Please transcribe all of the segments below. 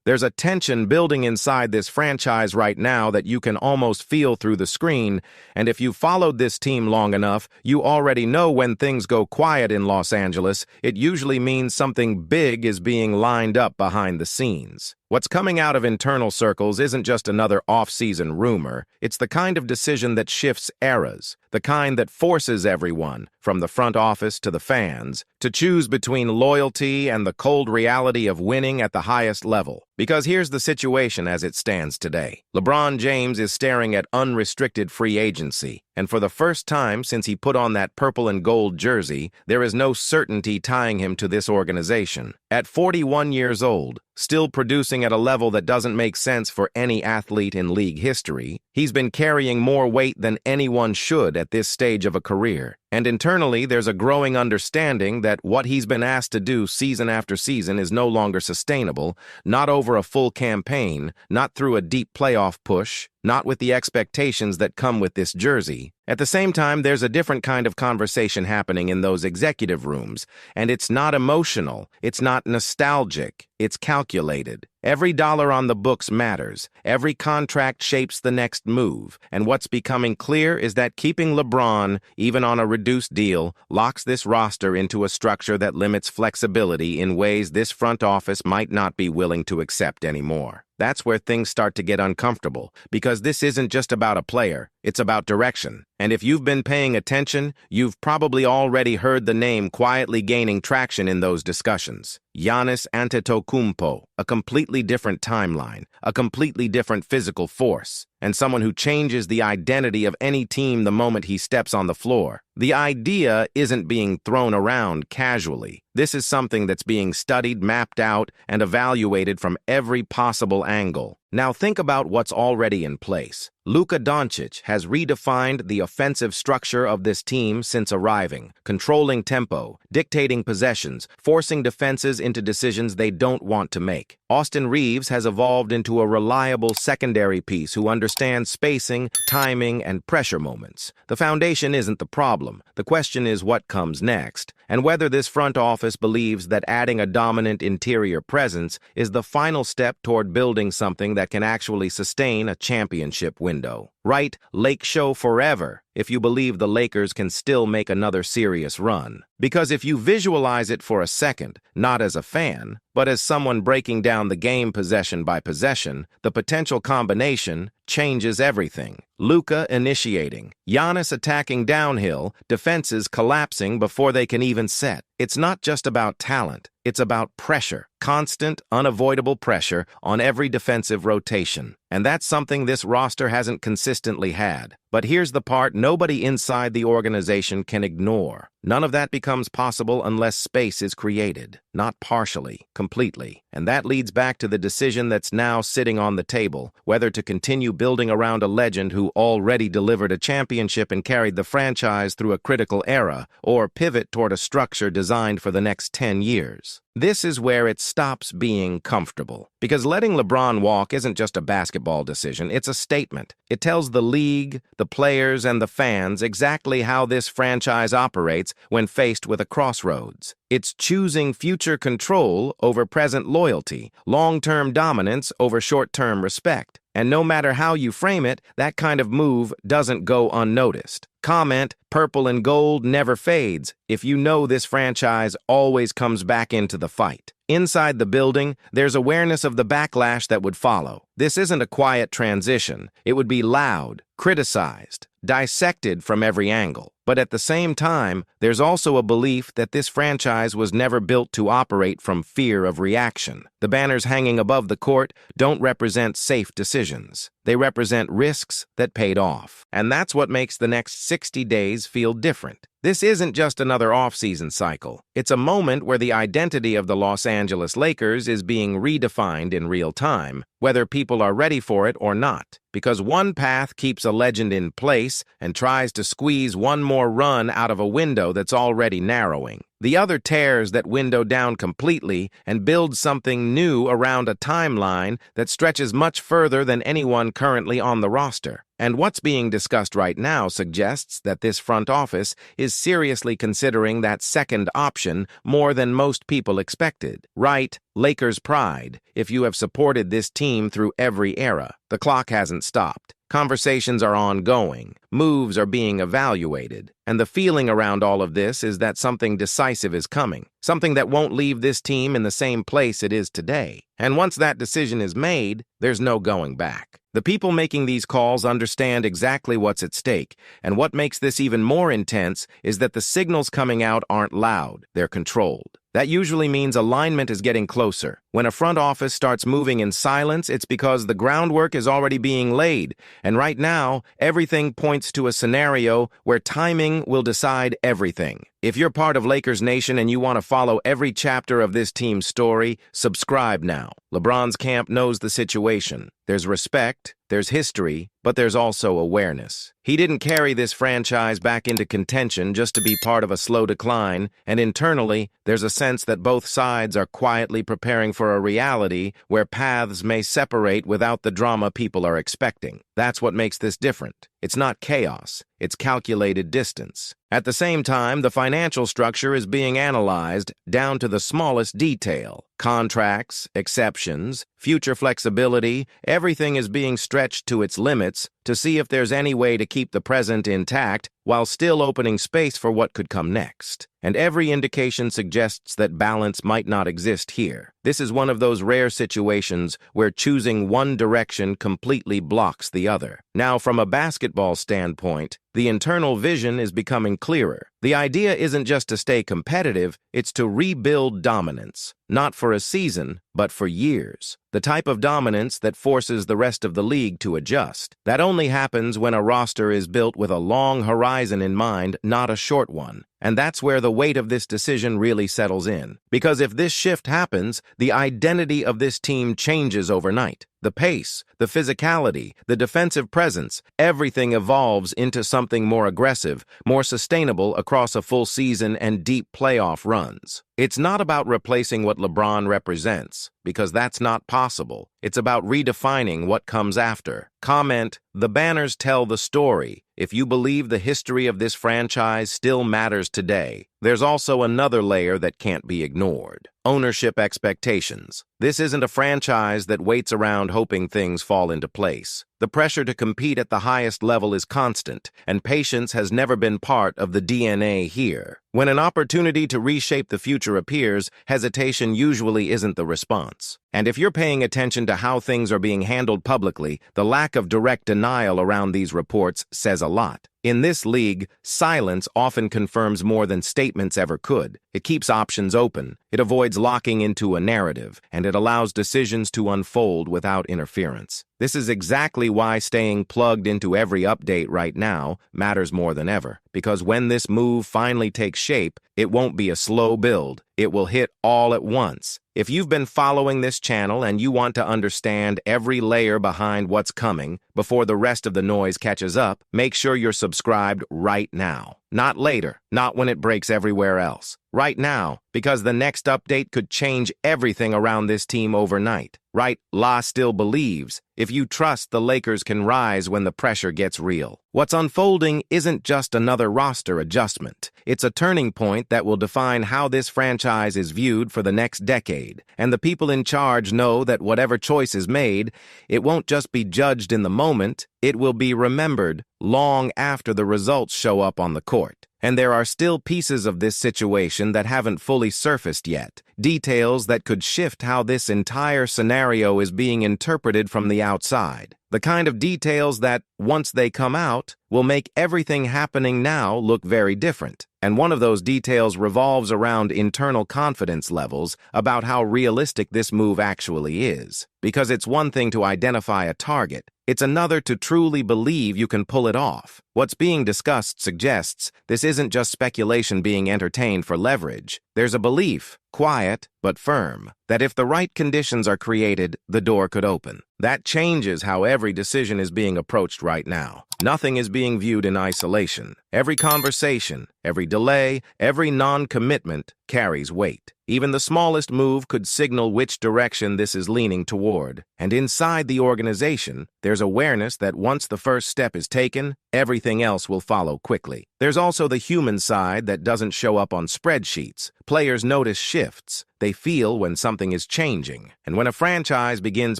There's a tension building inside this franchise right now that you can almost feel through the screen, and if you've followed this team long enough, you already know when things go quiet in Los Angeles, it usually means something big is being lined up behind the scenes. What's coming out of internal circles isn't just another off-season rumor. It's the kind of decision that shifts eras, the kind that forces everyone, from the front office to the fans, to choose between loyalty and the cold reality of winning at the highest level. Because here's the situation as it stands today. LeBron James is staring at unrestricted free agency, and for the first time since he put on that purple and gold jersey, there is no certainty tying him to this organization. At 41 years old, still producing at a level that doesn't make sense for any athlete in league history, he's been carrying more weight than anyone should at this stage of a career. And internally, there's a growing understanding that what he's been asked to do season after season is no longer sustainable, not over a full campaign, not through a deep playoff push, not with the expectations that come with this jersey. At the same time, there's a different kind of conversation happening in those executive rooms, and it's not emotional, it's not nostalgic, it's calculated. Every dollar on the books matters. Every contract shapes the next move. And what's becoming clear is that keeping LeBron, even on a reduced deal, locks this roster into a structure that limits flexibility in ways this front office might not be willing to accept anymore. That's where things start to get uncomfortable, because this isn't just about a player, it's about direction. And if you've been paying attention, you've probably already heard the name quietly gaining traction in those discussions. Giannis Antetokounmpo, a completely different timeline, a completely different physical force, and someone who changes the identity of any team the moment he steps on the floor. The idea isn't being thrown around casually. This is something that's being studied, mapped out, and evaluated from every possible angle. Now think about what's already in place. Luka Doncic has redefined the offensive structure of this team since arriving, controlling tempo, dictating possessions, forcing defenses into decisions they don't want to make. Austin Reeves has evolved into a reliable secondary piece who understands spacing, timing, and pressure moments. The foundation isn't the problem. The question is what comes next, and whether this front office believes that adding a dominant interior presence is the final step toward building something that can actually sustain a championship window. Right, Lake Show forever, if you believe the Lakers can still make another serious run. Because if you visualize it for a second, not as a fan, but as someone breaking down the game possession by possession, the potential combination changes everything. Luka initiating, Giannis attacking downhill, defenses collapsing before they can even set. It's not just about talent, it's about pressure. Constant, unavoidable pressure on every defensive rotation. And that's something this roster hasn't consistently had. But here's the part nobody inside the organization can ignore. None of that becomes possible unless space is created, not partially, completely. And that leads back to the decision that's now sitting on the table, whether to continue building around a legend who already delivered a championship and carried the franchise through a critical era, or pivot toward a structure designed for the next 10 years. This is where it stops being comfortable. Because letting LeBron walk isn't just a basketball decision, it's a statement. It tells the league, the players, and the fans exactly how this franchise operates when faced with a crossroads. It's choosing future control over present loyalty, long-term dominance over short-term respect. And no matter how you frame it, that kind of move doesn't go unnoticed. Comment, purple and gold never fades, if you know this franchise always comes back into the fight. Inside the building, there's awareness of the backlash that would follow. This isn't a quiet transition. It would be loud, criticized, dissected from every angle. But at the same time, there's also a belief that this franchise was never built to operate from fear of reaction. The banners hanging above the court don't represent safe decisions. They represent risks that paid off. And that's what makes the next 60 days feel different. This isn't just another off-season cycle. It's a moment where the identity of the Los Angeles Lakers is being redefined in real time, whether people are ready for it or not. Because one path keeps a legend in place and tries to squeeze one more run out of a window that's already narrowing. The other tears that window down completely and builds something new around a timeline that stretches much further than anyone currently on the roster. And what's being discussed right now suggests that this front office is seriously considering that second option more than most people expected. Right, Lakers pride. If you have supported this team through every era, the clock hasn't stopped. Conversations are ongoing, moves are being evaluated, and the feeling around all of this is that something decisive is coming, something that won't leave this team in the same place it is today. And once that decision is made, there's no going back. The people making these calls understand exactly what's at stake, and what makes this even more intense is that the signals coming out aren't loud, they're controlled. That usually means alignment is getting closer. When a front office starts moving in silence, it's because the groundwork is already being laid, and right now, everything points to a scenario where timing will decide everything. If you're part of Lakers Nation and you want to follow every chapter of this team's story, subscribe now. LeBron's camp knows the situation. There's respect, there's history, but there's also awareness. He didn't carry this franchise back into contention just to be part of a slow decline, and internally, there's a sense that both sides are quietly preparing for a reality where paths may separate without the drama people are expecting. That's what makes this different. It's not chaos, it's calculated distance. At the same time, the financial structure is being analyzed down to the smallest detail. Contracts, exceptions, future flexibility, everything is being stretched to its limits to see if there's any way to keep the present intact while still opening space for what could come next. And every indication suggests that balance might not exist here. This is one of those rare situations where choosing one direction completely blocks the other. Now, from a basketball standpoint, the internal vision is becoming clearer. The idea isn't just to stay competitive, it's to rebuild dominance. Not for a season, but for years. The type of dominance that forces the rest of the league to adjust. That only happens when a roster is built with a long horizon in mind, not a short one. And that's where the weight of this decision really settles in. Because if this shift happens, the identity of this team changes overnight. The pace, the physicality, the defensive presence, everything evolves into something more aggressive, more sustainable across a full season and deep playoff runs. It's not about replacing what LeBron represents, because that's not possible. It's about redefining what comes after. Comment, the banners tell the story. If you believe the history of this franchise still matters today, there's also another layer that can't be ignored. Ownership expectations. This isn't a franchise that waits around hoping things fall into place. The pressure to compete at the highest level is constant, and patience has never been part of the DNA here. When an opportunity to reshape the future appears, hesitation usually isn't the response. And if you're paying attention to how things are being handled publicly, the lack of direct denial around these reports says a lot. In this league, silence often confirms more than statements ever could. It keeps options open, it avoids locking into a narrative, and it allows decisions to unfold without interference. This is exactly why staying plugged into every update right now matters more than ever. Because when this move finally takes shape, it won't be a slow build. It will hit all at once. If you've been following this channel and you want to understand every layer behind what's coming before the rest of the noise catches up, make sure you're subscribed right now. Not later, not when it breaks everywhere else. Right now, because the next update could change everything around this team overnight. Right, La still believes, if you trust, the Lakers can rise when the pressure gets real. What's unfolding isn't just another roster adjustment. It's a turning point that will define how this franchise is viewed for the next decade. And the people in charge know that whatever choice is made, it won't just be judged in the moment, it will be remembered long after the results show up on the court. And there are still pieces of this situation that haven't fully surfaced yet. Details that could shift how this entire scenario is being interpreted from the outside. The kind of details that, once they come out, will make everything happening now look very different. And one of those details revolves around internal confidence levels about how realistic this move actually is. Because it's one thing to identify a target, it's another to truly believe you can pull it off. What's being discussed suggests this isn't just speculation being entertained for leverage. There's a belief, quiet but firm, that if the right conditions are created, the door could open. That changes how every decision is being approached right now. Nothing is being viewed in isolation. Every conversation, every delay, every non-commitment carries weight. Even the smallest move could signal which direction this is leaning toward. And inside the organization, there's awareness that once the first step is taken, everything else will follow quickly. There's also the human side that doesn't show up on spreadsheets, Players notice shifts. They feel when something is changing. And when a franchise begins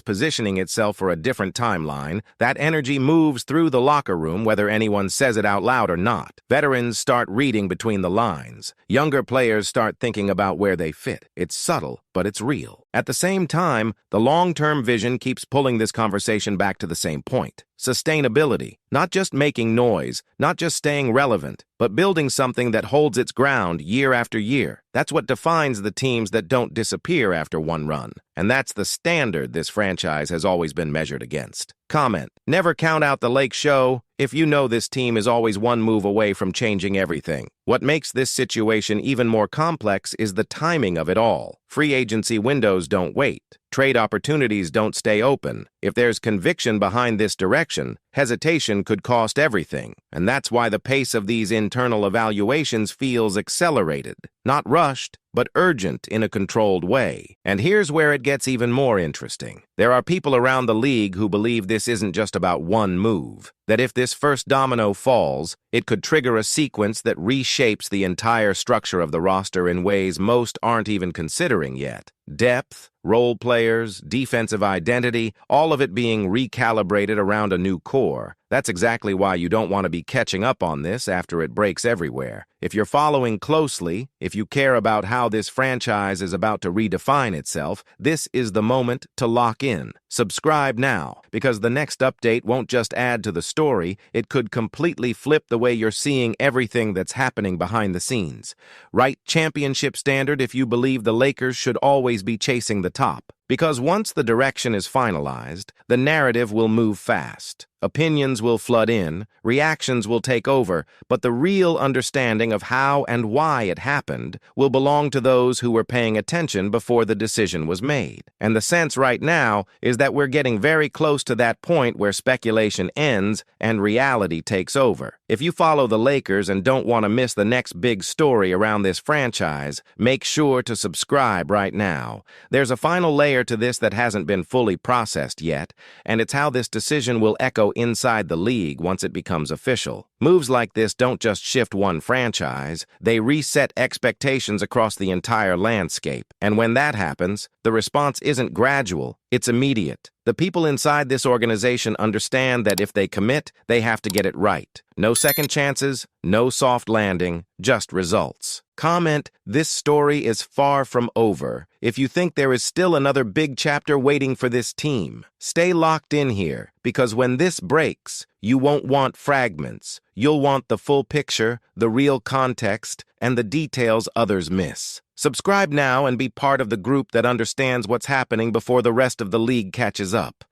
positioning itself for a different timeline, that energy moves through the locker room whether anyone says it out loud or not. Veterans start reading between the lines. Younger players start thinking about where they fit. It's subtle, but it's real. At the same time, the long-term vision keeps pulling this conversation back to the same point. Sustainability. Not just making noise, not just staying relevant, but building something that holds its ground year after year. That's what defines the teams that don't disappear after one run. And that's the standard this franchise has always been measured against. Comment: never count out the Lake Show if you know this team is always one move away from changing everything. What makes this situation even more complex is the timing of it all. Free agency windows don't wait. Trade opportunities don't stay open. If there's conviction behind this direction, hesitation could cost everything. And that's why the pace of these internal evaluations feels accelerated. Not rushed, but urgent in a controlled way. And here's where it gets even more interesting. There are people around the league who believe this isn't just about one move. That if this first domino falls, it could trigger a sequence that reshapes the entire structure of the roster in ways most aren't even considering yet. Depth, role players, defensive identity, all of it being recalibrated around a new core. That's exactly why you don't want to be catching up on this after it breaks everywhere. If you're following closely, if you care about how this franchise is about to redefine itself, this is the moment to lock in. Subscribe now, because the next update won't just add to the story, it could completely flip the way you're seeing everything that's happening behind the scenes. Right championship standard if you believe the Lakers should always be chasing the top. Because once the direction is finalized, the narrative will move fast. Opinions will flood in, reactions will take over, but the real understanding of how and why it happened will belong to those who were paying attention before the decision was made. And the sense right now is that we're getting very close to that point where speculation ends and reality takes over. If you follow the Lakers and don't want to miss the next big story around this franchise, make sure to subscribe right now. There's a final layer to this that hasn't been fully processed yet, and it's how this decision will echo inside the league once it becomes official. Moves like this don't just shift one franchise, they reset expectations across the entire landscape. And when that happens, the response isn't gradual, it's immediate. The people inside this organization understand that if they commit, they have to get it right. No second chances, no soft landing, just results. Comment: this story is far from over. If you think there is still another big chapter waiting for this team, stay locked in here, because when this breaks, you won't want fragments. You'll want the full picture, the real context, and the details others miss. Subscribe now and be part of the group that understands what's happening before the rest of the league catches up.